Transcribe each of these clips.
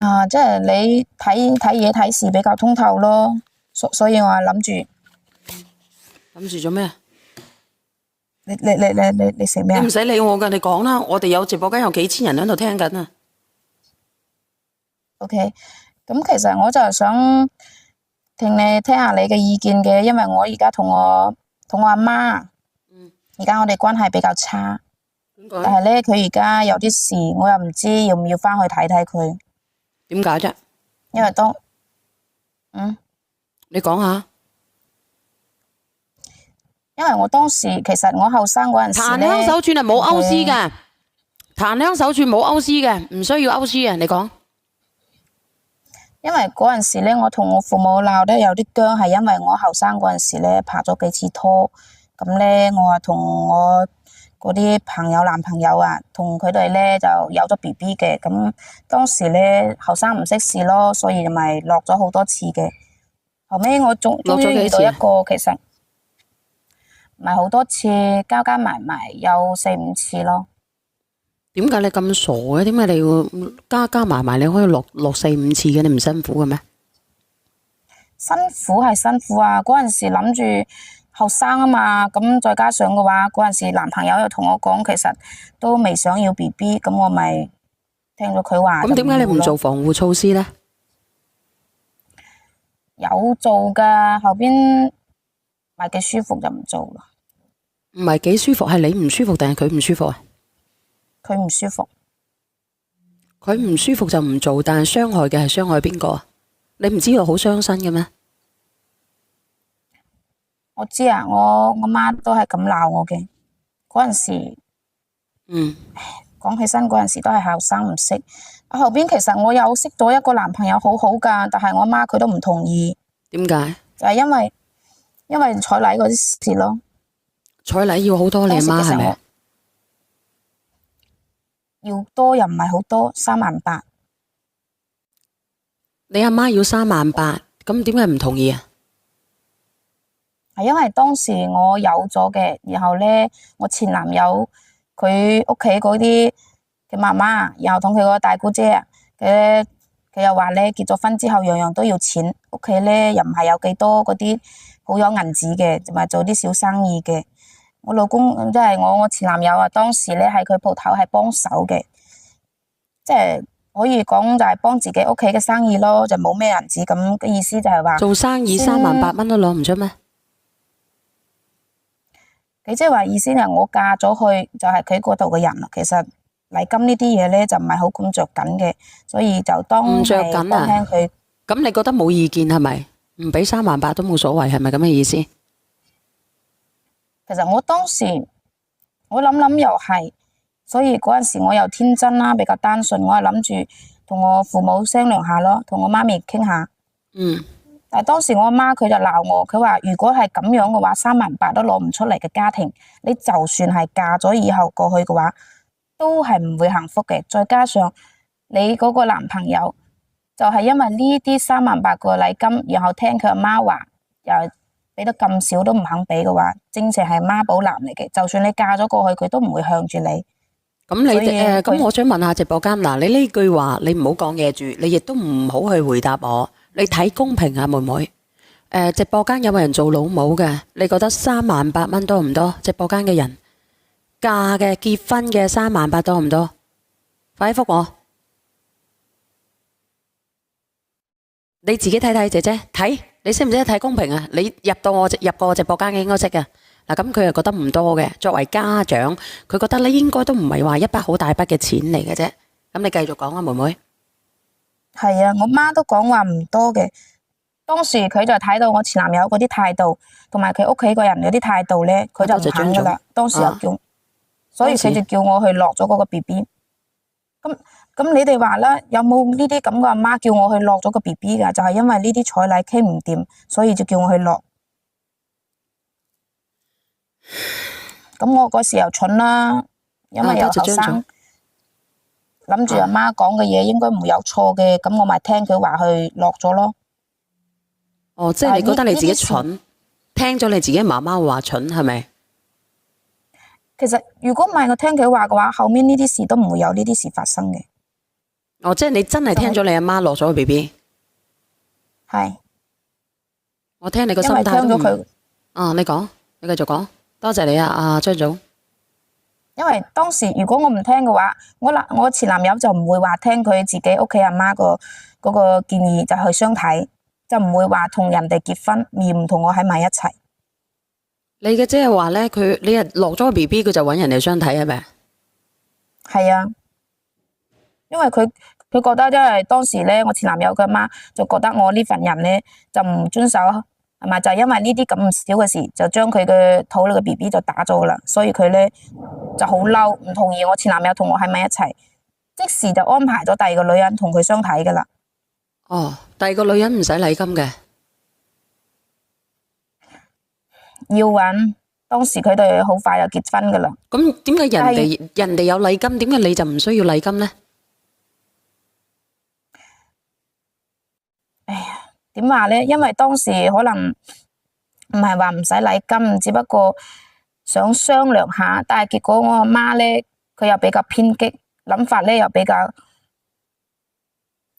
啊，即係你睇嘢睇事比較通透咯，所以我係諗住做咩？你食咩啊你唔使理我噶，你講啦。我哋有直播間有幾千人喺度聽緊啊。？OK，咁其實我就係想聽下你嘅意見嘅，因為我而家同我阿媽，而家我哋關係比較差，點解？但係咧佢而家有啲事，我又唔知要唔要翻去睇睇佢，點解啫？因為你講下。因為我當時其實我後生嗰陣時檀咧，香手串係冇勾絲佢嘅，檀香手串冇勾絲嘅，唔需要勾絲嘅。你講。因為嗰陣時咧，我同我父母鬧得有啲僵，係因為我後生嗰陣時咧拍咗幾次拖，咁咧我啊同我嗰啲男朋友啊，同佢哋咧就有咗 BB 嘅，咁當時咧後生唔識事咯，所以咪落咗好多次嘅。後尾我終於遇到一個，其實唔係好多次，加加埋埋有4、5次咯。點解你咁傻嘅？點解你要加埋埋你可以落4、5次嘅？你唔辛苦嘅咩？辛苦係辛苦啊！嗰陣時諗住後生啊嘛，咁再加上嘅話，嗰陣時男朋友又同我講，其實都未想要 BB，咁我咪聽咗佢話。咁點解你唔做防護措施呢？有做噶，後邊唔係幾舒服就唔做啦。唔係幾舒服，係你唔舒服定係佢唔舒服啊？佢唔舒服。佢唔舒服就唔做，但係傷害嘅係傷害邊個啊？你唔知道好傷身嘅咩？我知啊，我媽都係咁鬧我嘅。嗰陣時，講起身嗰陣時都係後生唔識。後邊其實我有識到一個男朋友好好噶，但係我媽佢都唔同意。點解？就係因為彩禮嗰啲事咯。彩禮要好多，你阿媽係咪？要多又唔係好多，38000。你阿媽要38000，咁點解唔同意啊？係因為當時我有咗嘅，然後咧我前男友佢屋企嗰啲嘅媽媽，然後同佢個大姑姐啊，佢又話咧結咗婚之後樣樣都要錢，屋企咧又唔係有幾多嗰啲好有銀紙嘅，就咪做啲小生意嘅。我老公即係我前男友啊，當時咧喺佢鋪頭係幫手嘅，即係可以講就係幫自己屋企嘅生意咯，就冇咩銀紙咁嘅意思，就係話做生意38000都攞唔出咩？佢即係話意思係我嫁咗去就係佢嗰度嘅人啦。其實禮金呢啲嘢咧就唔係好咁着緊嘅，所以就當係幫輕佢。咁你覺得冇意見係咪？唔俾38000都冇所謂，係咪咁嘅意思？其實我當時我諗又係，所以嗰陣時我又天真啦，比較單純，我係諗住同我父母商量下咯，同我媽咪傾下。但係當時我阿媽佢就鬧我，佢話如果係咁樣嘅話，38000都攞唔出嚟嘅家庭，你就算係嫁咗以後過去嘅話，都係唔會幸福嘅。再加上你嗰個男朋友就係因為呢啲38000個禮金，然後聽佢阿媽話，又俾得咁少都唔肯俾嘅話，正正係媽寶男嚟嘅。就算你嫁咗過去，佢都唔會向住你。咁我想問下直播間嗱，你呢句話你唔好講嘢住，你亦都唔好去回答我。你睇公平啊，妹妹。直播間有冇人做老母嘅？你覺得38000多唔多？直播間嘅人嫁嘅結婚嘅38000多唔多？快啲覆我。你自己睇睇，姐姐睇，你識唔識得睇公平啊？你入過我直播間嘅應該識嘅。嗱，咁佢又覺得唔多嘅。作為家長，佢覺得你應該都唔係話一筆好大筆嘅錢嚟嘅啫。咁你繼續講啊，妹妹。係啊，我媽都講話唔多嘅。當時佢就睇到我前男友嗰啲態度，同埋佢屋企個人嗰啲態度咧，佢就唔肯噶啦。當時又叫，所以佢就叫我去落咗嗰個 BB。咁你哋話啦，有冇呢啲咁嘅阿媽叫我去落咗個 BB 噶？就係因為呢啲彩禮傾唔掂，所以就叫我去落。咁我嗰時又蠢啦，因為又後生，諗住阿媽講嘅嘢應該唔會有錯嘅，咁我咪聽佢話去落咗咯。哦，即係你覺得你自己蠢，聽咗你自己媽媽話蠢係咪？其實如果唔係我聽佢話嘅話，後面呢啲事都唔會有呢啲事發生嘅。哦，即係你真係聽咗你阿媽落咗個 BB。係。我聽你個心態都唔。因為聽咗佢。啊，你講，你繼續講。多謝你啊，阿張總。因為當時如果我唔聽嘅話，我前男友就唔會話聽佢自己屋企阿媽嗰個建議就去相睇，就唔會話同人哋結婚而唔同我喺埋一齊。你嘅即係話咧，你係落咗個 BB，佢就揾人哋相睇係咪？係啊，因為佢覺得，因為當時咧，我前男友嘅媽就覺得我呢份人咧就唔遵守，係咪？就因為呢啲咁少嘅事，就將佢嘅肚裏嘅 BB 就打咗啦，所以佢咧就好嬲，唔同意我前男友同我喺埋一齊，即時就安排咗第二個女人同佢相睇噶啦。哦，第二個女人唔使禮金嘅。要揾，當時佢哋好快就結婚噶啦。咁點解人哋有禮金，點解你就唔需要禮金呢？哎呀，點話呢？因為當時可能唔係話唔使禮金，只不過想商量下，但係結果我阿媽呢，佢又比較偏激，諗法呢又比較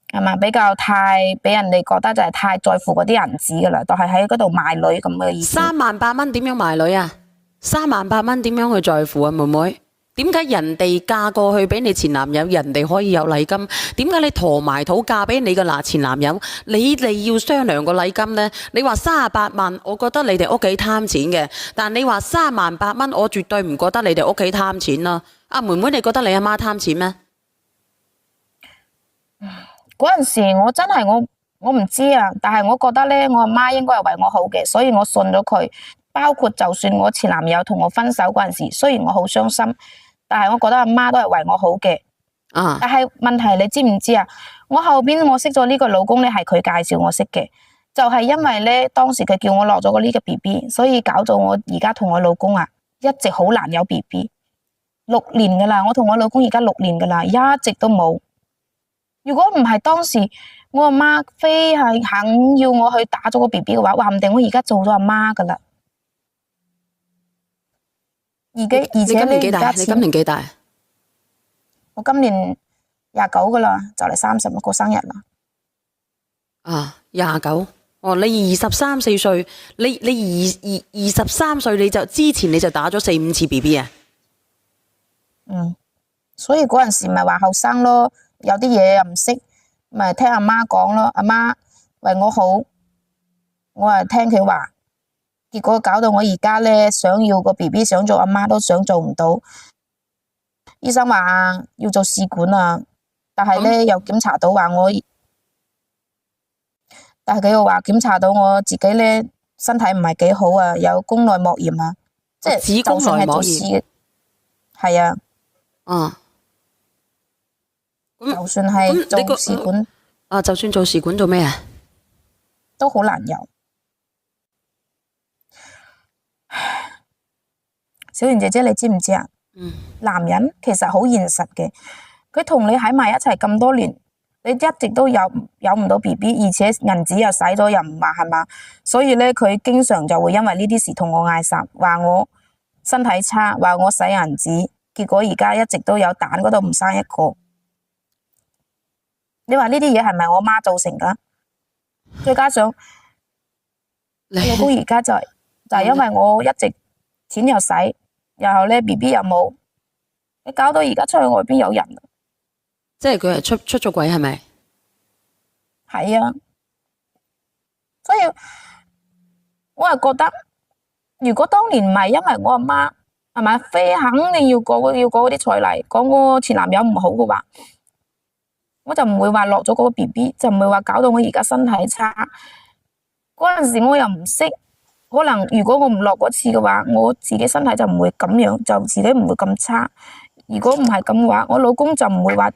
係嘛，比較太俾人哋覺得就係太在乎嗰啲銀紙噶啦，就係喺嗰度賣女咁嘅意思。38000點樣賣女啊？38000點樣去在乎啊，妹妹？點解人哋嫁過去俾你前男友，人哋可以有禮金？點解你陀埋肚嫁俾你嘅前男友，你哋要商量個禮金呢？你話38萬，我覺得你哋屋企貪錢嘅，但你話38000蚊，我絕對唔覺得你哋屋企貪錢啦。阿妹妹，你覺得你阿媽貪錢咩？嗰陣時我真係我唔知啊，但係我覺得咧，我阿媽應該係為我好嘅，所以我信咗佢。包括就算我前男友同我分手嗰陣時，雖然我好傷心，但係我覺得阿媽都係為我好嘅。啊！但係問題你知唔知啊？我後邊我識咗呢個老公咧，係佢介紹我識嘅，就係因為咧當時佢叫我落咗個呢個 BB，所以搞到我而家同我老公啊一直好難有 BB。6年噶啦，我同我老公而家6年噶啦，一直都冇。如果唔係當時我阿媽非係肯要我去打咗個 BB 嘅話，話唔定我而家做咗阿媽噶啦。而且你今年幾大？你今年幾大？我今年29噶啦，就嚟30過生日啦。啊，29。哦，你23、4歲，你23歲你就之前你就打咗4、5次 BB 啊？所以嗰陣時咪話後生咯。有啲嘢又唔識，咪聽阿媽講咯。阿媽為我好，我係聽佢話，結果搞到我而家咧想要個 BB，想做阿媽都想做唔到。醫生話要做試管啊，但係咧又檢查到話但係佢又話檢查到我自己咧身體唔係幾好啊，有宮內膜炎啊，即係子宮內膜炎。係啊。就算係做試管，就算做試管做咩啊？都好難有。小圓姐姐，你知唔知啊？男人其實好現實嘅，佢同你喺埋一齊咁多年，你一直都有唔到 BB， 而且銀紙又使咗又唔還係嘛，所以咧佢經常就會因為呢啲事同我嗌霎，話我身體差，話我使銀紙，結果而家一直都有蛋嗰度唔生一個。你話呢啲嘢係咪我媽造成噶？再加上我老公而家就係因為我一直錢又使，然後咧 BB 又冇，你搞到而家出去外邊有人。即係佢係出咗軌係咪？係啊，所以我係覺得，如果當年唔係因為我阿媽係咪非肯定要過嗰啲彩禮，講我前男友唔好嘅話，我就唔會話落咗嗰個 BB， 就唔會話搞到我而家身體差。嗰陣時我又唔識，可能如果我唔落嗰次嘅話，我自己身體就唔會咁樣，就自己唔會咁差。如果唔係咁嘅話，我老公就唔會話